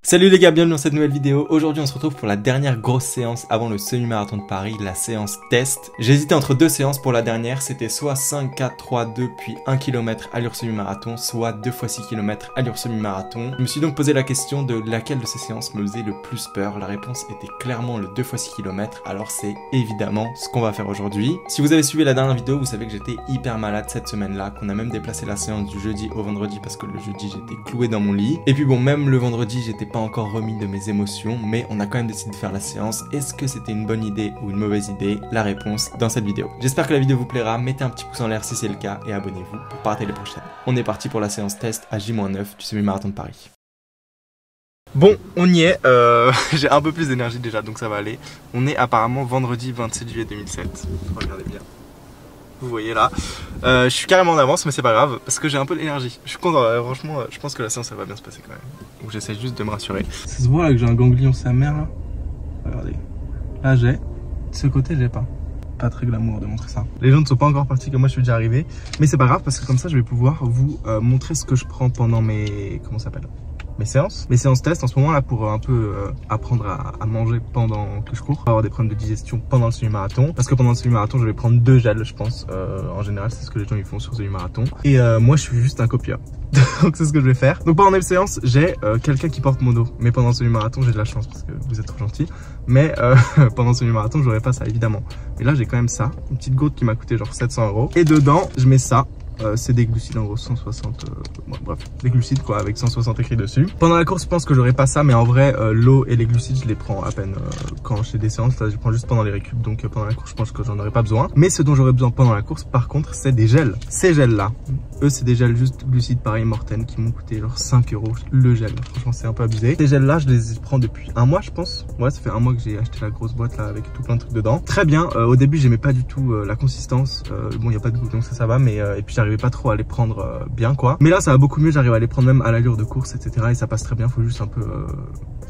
Salut les gars, bienvenue dans cette nouvelle vidéo. Aujourd'hui on se retrouve pour la dernière grosse séance avant le semi-marathon de Paris, la séance test. J'ai hésité entre deux séances pour la dernière, c'était soit 5, 4, 3, 2 puis 1 km allure semi-marathon, soit 2 x 6 km allure semi-marathon. Je me suis donc posé la question de laquelle de ces séances me faisait le plus peur. La réponse était clairement le 2 x 6 km, alors c'est évidemment ce qu'on va faire aujourd'hui. Si vous avez suivi la dernière vidéo, vous savez que j'étais hyper malade cette semaine-là, qu'on a même déplacé la séance du jeudi au vendredi parce que le jeudi j'étais cloué dans mon lit. Et puis bon, même le vendredi j'étais pas encore remis de mes émotions, mais on a quand même décidé de faire la séance. Est-ce que c'était une bonne idée ou une mauvaise idée? La réponse dans cette vidéo. J'espère que la vidéo vous plaira, mettez un petit pouce en l'air si c'est le cas et abonnez-vous pour pas rater les prochaines. On est parti pour la séance test à J-9 du semi-marathon de Paris. Bon, on y est, j'ai un peu plus d'énergie déjà donc ça va aller. On est apparemment vendredi 27 juillet 2007, regardez bien. Vous voyez là, je suis carrément en avance mais c'est pas grave parce que j'ai un peu d'énergie. Je suis content, franchement je pense que la séance elle va bien se passer quand même. Donc j'essaie juste de me rassurer. Ça se voit là que j'ai un ganglion sa mère là. Regardez, là j'ai, de ce côté j'ai pas. Pas très glamour de montrer ça. Les gens ne sont pas encore partis comme moi je suis déjà arrivé. Mais c'est pas grave parce que comme ça je vais pouvoir vous montrer ce que je prends pendant mes... comment ça s'appelle ? Mes séances test en ce moment là pour un peu apprendre à manger pendant que je cours, avoir des problèmes de digestion pendant le semi-marathon, parce que pendant le semi-marathon je vais prendre 2 gels je pense, en général c'est ce que les gens ils font sur le semi-marathon, et moi je suis juste un copieur. Donc c'est ce que je vais faire. Donc pendant mes séances j'ai quelqu'un qui porte mon dos, mais pendant le semi-marathon j'ai de la chance parce que vous êtes trop gentils, mais pendant le semi-marathon j'aurais pas ça évidemment. Mais là j'ai quand même ça, une petite gourde qui m'a coûté genre 700 €, et dedans je mets ça. C'est des glucides en gros, 160, bon, bref, des glucides quoi, avec 160 écrits dessus. Pendant la course je pense que j'aurai pas ça, mais en vrai l'eau et les glucides je les prends à peine quand je fais des séances, là je prends juste pendant les récup, donc pendant la course je pense que j'en aurai pas besoin. Mais ce dont j'aurai besoin pendant la course par contre c'est des gels. Ces gels là, eux c'est des gels juste glucides pareil Morten qui m'ont coûté genre 5 € le gel, franchement c'est un peu abusé. Ces gels là je les prends depuis un mois je pense, ouais ça fait un mois que j'ai acheté la grosse boîte là avec tout plein de trucs dedans. Très bien, au début j'aimais pas du tout la consistance, bon il y a pas de goût donc ça va, mais et puis j'arrivais pas trop à les prendre bien quoi. Mais là ça va beaucoup mieux, j'arrive à les prendre même à l'allure de course etc. et ça passe très bien, faut juste un peu...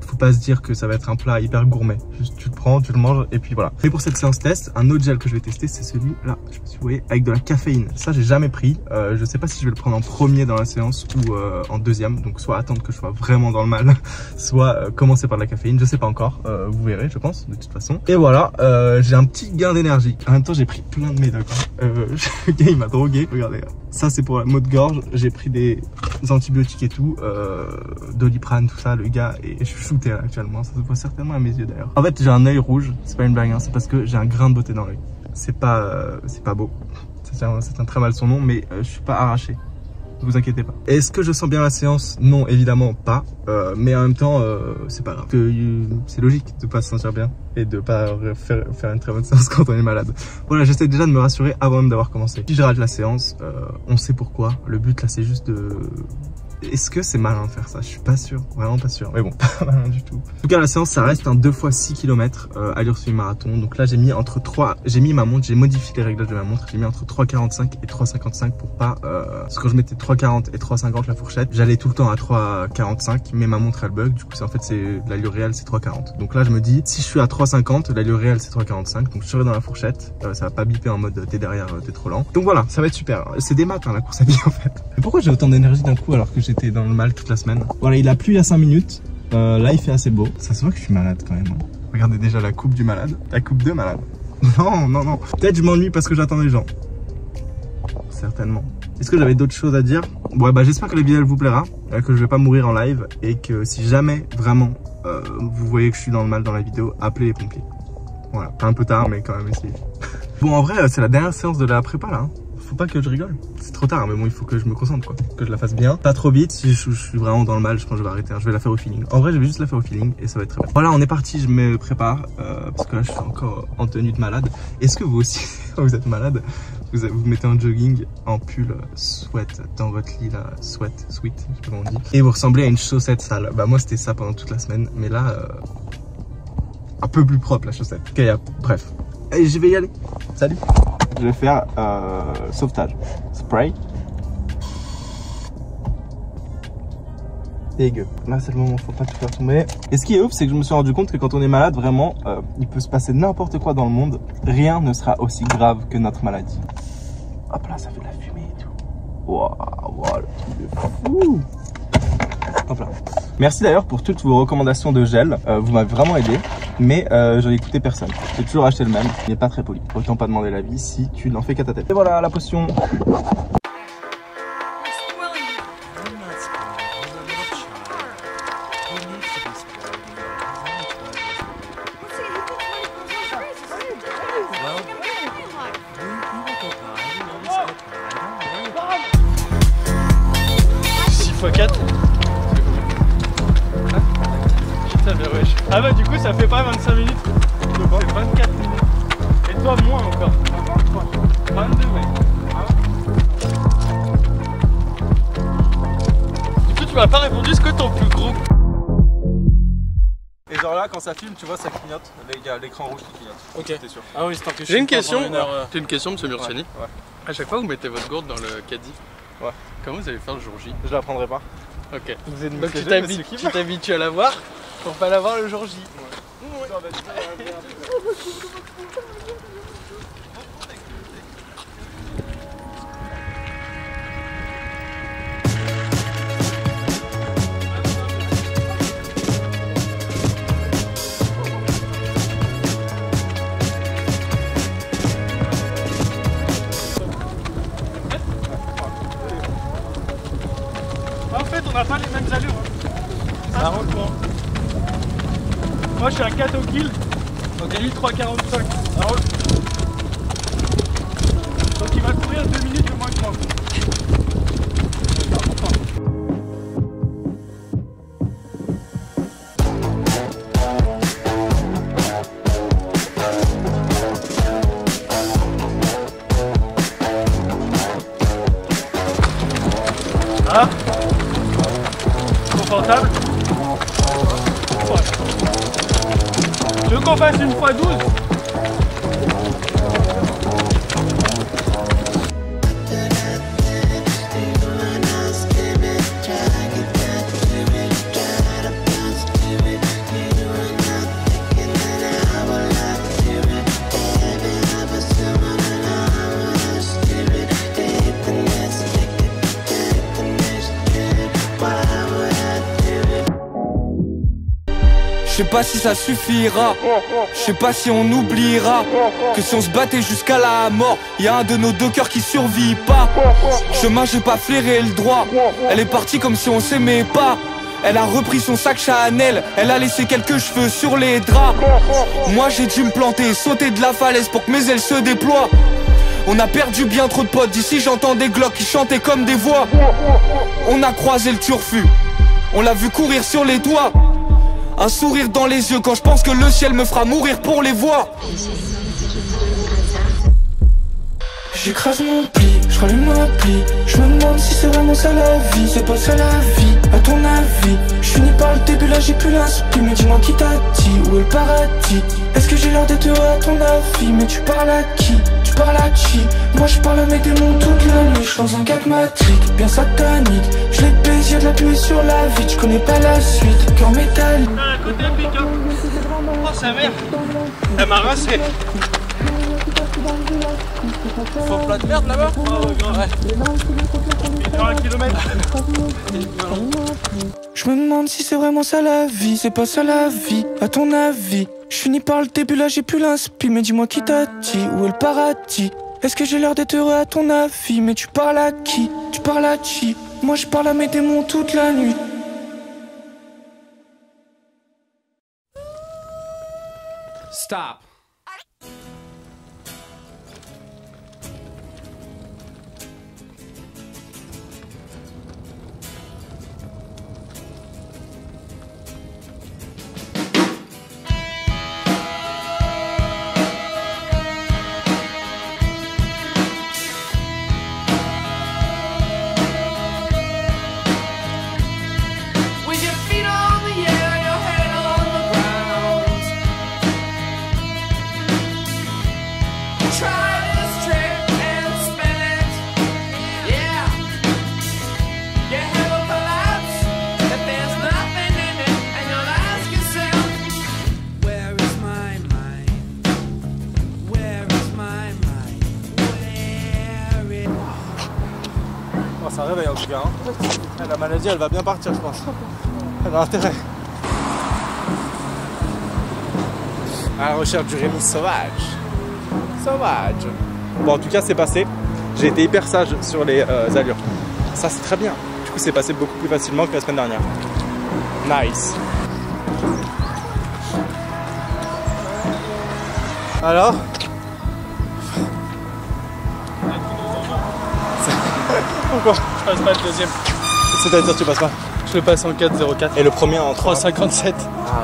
faut pas se dire que ça va être un plat hyper gourmet. Juste tu le prends, tu le manges et puis voilà. Et pour cette séance test, un autre gel que je vais tester c'est celui là, je sais pas si vous voyez, avec de la caféine. Ça j'ai jamais pris, je sais pas si je vais le prendre en premier dans la séance ou en deuxième. Donc soit attendre que je sois vraiment dans le mal, soit commencer par de la caféine, je sais pas encore, vous verrez je pense de toute façon. Et voilà, j'ai un petit gain d'énergie. En même temps j'ai pris plein de médocs. Le gars il m'a drogué, regardez. Ça c'est pour la maux de gorge, j'ai pris des antibiotiques et tout, Doliprane, tout ça, le gars, et je suis shooté là, actuellement, ça se voit certainement à mes yeux d'ailleurs. En fait j'ai un œil rouge, c'est pas une blague, hein, c'est parce que j'ai un grain de beauté dans l'œil. C'est pas beau, ça tient très mal son nom, mais je suis pas arraché. Ne vous inquiétez pas. Est-ce que je sens bien la séance? Non, évidemment pas. Mais en même temps, c'est pas grave. C'est logique de pas se sentir bien et de pas faire une très bonne séance quand on est malade. Voilà, j'essaie déjà de me rassurer avant même d'avoir commencé. Si je rate la séance, on sait pourquoi. Le but là, c'est juste de... Est-ce que c'est malin de faire ça? Je suis pas sûr, vraiment pas sûr. Mais bon, pas malin du tout. En tout cas, la séance, ça reste un 2 x 6 km allure semi-marathon. Donc là, j'ai mis entre 3, j'ai mis ma montre, j'ai modifié les réglages de ma montre. J'ai mis entre 3,45 et 3,55 pour pas... parce que quand je mettais 3,40 et 3,50 la fourchette, j'allais tout le temps à 3,45, mais ma montre elle bug. Du coup, en fait, c'est l'allure réelle, c'est 3,40. Donc là, je me dis, si je suis à 3,50, l'allure réelle c'est 3,45. Donc je serai dans la fourchette. Ça va pas biper en mode t'es derrière, t'es trop lent. Donc voilà, ça va être super. C'est des maths, hein, la course à pied en fait. Mais pourquoi j'ai autant d'énergie d'un coup alors que j'étais dans le mal toute la semaine? Voilà, il a plu il y a 5 minutes. Là, il fait assez beau. Ça se voit que je suis malade quand même. Hein. Regardez déjà la coupe du malade. La coupe de malade. Non, non, non. Peut-être je m'ennuie parce que j'attends les gens. Certainement. Est-ce que j'avais d'autres choses à dire? Ouais, bah j'espère que la vidéo elle vous plaira, que je vais pas mourir en live et que si jamais vraiment vous voyez que je suis dans le mal dans la vidéo, appelez les pompiers. Voilà, un peu tard mais quand même essayez. Bon, en vrai, c'est la dernière séance de la prépa là. Hein. Faut pas que je rigole. C'est trop tard, mais bon, il faut que je me concentre quoi. Que je la fasse bien. Pas trop vite. Si je suis vraiment dans le mal, je pense que je vais arrêter. Hein. Je vais la faire au feeling. En vrai, je vais juste la faire au feeling et ça va être très bien. Voilà, on est parti. Je me prépare parce que là, je suis encore en tenue de malade. Est-ce que vous aussi, quand vous êtes malade, vous mettez en jogging, en pull, sweat dans votre lit là, sweat, sweat, je sais pas comment on dit, et vous ressemblez à une chaussette sale. Bah moi, c'était ça pendant toute la semaine, mais là, un peu plus propre la chaussette. Ok, bref. Et je vais y aller. Salut. Je vais faire sauvetage. Spray. Dégueu. Là c'est le moment, faut pas tout faire tomber. Et ce qui est ouf, c'est que je me suis rendu compte que quand on est malade, vraiment, il peut se passer n'importe quoi dans le monde. Rien ne sera aussi grave que notre maladie. Hop là, ça fait de la fumée et tout. Waouh, le truc de fou. Hop là. Merci d'ailleurs pour toutes vos recommandations de gel, vous m'avez vraiment aidé, mais j'en ai écouté personne. J'ai toujours acheté le même, il n'est pas très poli. Autant pas demander l'avis si tu n'en fais qu'à ta tête. Et voilà la potion. Ah bah du coup ça fait pas 25 minutes, c'est 24 minutes. Et toi moins encore. 22 ouais. Du coup tu m'as pas répondu, ce que ton plus gros. Et genre là quand ça filme tu vois ça clignote, il y a l'écran rouge qui clignote. Ok. T'es sûr. Ah oui c'est tant que J'ai une question, monsieur Murciani. Ouais. À chaque fois vous mettez votre gourde dans le caddie. Ouais. Comment vous allez faire le jour J? Je la prendrai pas. Ok. Vous êtes Donc tu t'habitues à la voir pour pas la voir le jour J. Ouais. En fait on n'a pas les mêmes allures. Ça reprend. Moi je suis à 4 au kill, donc lui 3,45. Donc il va courir 2 minutes de moins que moi. C'est important. Ah, confortable. Tu veux qu'on fasse une fois 12? Je sais pas si ça suffira, je sais pas si on oubliera que si on se battait jusqu'à la mort, y a un de nos deux cœurs qui survit pas. Chemin j'ai pas flairé le droit, elle est partie comme si on s'aimait pas. Elle a repris son sac Chanel, elle a laissé quelques cheveux sur les draps. Moi j'ai dû me planter, sauter de la falaise pour que mes ailes se déploient. On a perdu bien trop de potes, d'ici j'entends des glocks qui chantaient comme des voix. On a croisé le turfu, on l'a vu courir sur les toits. Un sourire dans les yeux quand je pense que le ciel me fera mourir pour les voir. J'écrase mon pli, je rallume ma pli. Je me demande si c'est vraiment ça la vie. C'est pas ça la vie, à ton avis. Je finis par le début, là j'ai plus l'inspi. Mais dis-moi qui t'a dit, où est le paradis? Est-ce que j'ai l'air d'être heureux à ton avis? Mais tu parles à qui? Tu parles à qui? Moi je parle à mes démons toute la nuit. Je suis dans un cadmatique, bien satanique. Je les baise, y'a de la pluie sur la vie. Tu connais pas la suite, cœur métallique. Un côté épique hein. Oh sa mère, elle m'a rincé. Faut plat de merde là-bas? Oh ouais, grave. Ouais. Il fait 1 kilomètre. Je me demande si c'est vraiment ça la vie. C'est pas ça la vie, à ton avis? Je finis par le début, là j'ai plus l'inspi. Mais dis-moi qui t'a dit, où est le paradis? Est-ce que j'ai l'air d'être heureux à ton avis? Mais tu parles à qui? Tu parles à qui? Moi je parle à mes démons toute la nuit. Stop. Ça réveille en tout cas. Hein. La maladie elle va bien partir je pense. Elle a intérêt. À la recherche du Rémi sauvage. Sauvage. Bon, en tout cas, c'est passé. J'ai été hyper sage sur les allures. Ça, c'est très bien. Du coup, c'est passé beaucoup plus facilement que la semaine dernière. Nice. Alors? Pourquoi? Je passe pas le deuxième. C'est-à-dire tu passes pas? Je le passe en 4,04. Et le premier en 3,57. Ah,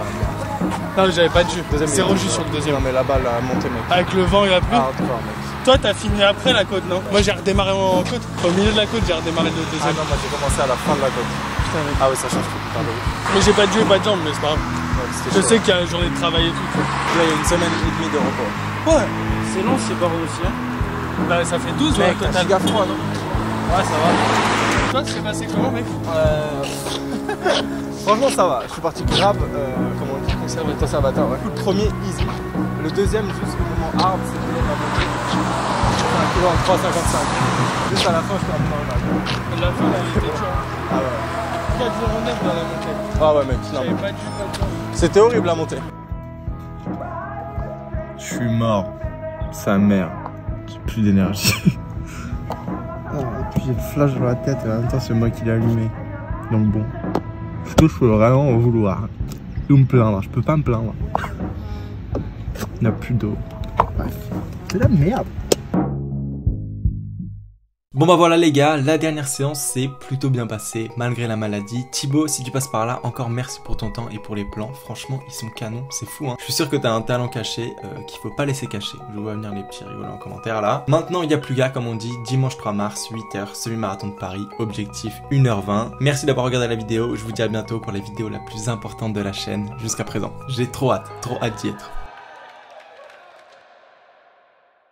non, j'avais pas de jus. deuxième, Zéro jus sur le deuxième. Non mais là-bas, la montée, mec. Avec le vent et la pluie. Ah, hardcore, mec. Toi, t'as fini après la côte, non? Moi, j'ai redémarré en côte. Au milieu de la côte, j'ai redémarré le Ah deuxième. non, moi j'ai commencé à la fin de la côte. Putain, mec. Ah oui, ça change tout, putain de ouf. Mais j'ai pas de jus et pas de jambes, mais c'est pas grave. Ouais, c'était Je chaud, sais qu'il y a une journée de travail et tout. Quoi. Là, il y a une semaine et demie de repos. Ouais, c'est long ces bords aussi. Hein. Bah, ça fait 12 Mec, au t'as total. giga froid, non? Ouais, ça va. Toi, c'est passé comment, mec? Franchement, ça va. Je suis parti grave, comment on dit, conservateur. Ouais. Le premier, easy. Le deuxième, juste le moment hard, c'était la montée. Un kilo en 3,55. Juste à la fin, je suis un peu normal. La fin, elle était dure. Ah ouais. 4,09 dans la montée. Ah ouais, mec, J'avais non. pas de jus, pas de jambes. C'était horrible la montée. Je suis mort. Sa mère. J'ai plus d'énergie. Et puis j'ai le flash dans la tête et en même temps c'est moi qui l'ai allumé. Donc bon. Je peux vraiment en vouloir. Ou me plaindre. Je peux pas me plaindre. Il n'y a plus d'eau. Bref. C'est la merde. Bon bah voilà les gars, la dernière séance s'est plutôt bien passée malgré la maladie. Thibaut, si tu passes par là, encore merci pour ton temps et pour les plans. Franchement, ils sont canons, c'est fou hein. Je suis sûr que t'as un talent caché qu'il faut pas laisser cacher. Je vois venir les petits rigolos en commentaire là. Maintenant, il y a plus qu'à, comme on dit, dimanche 3 mars, 8h, semi-marathon de Paris, objectif 1h20. Merci d'avoir regardé la vidéo, je vous dis à bientôt pour la vidéo la plus importante de la chaîne jusqu'à présent. J'ai trop hâte d'y être.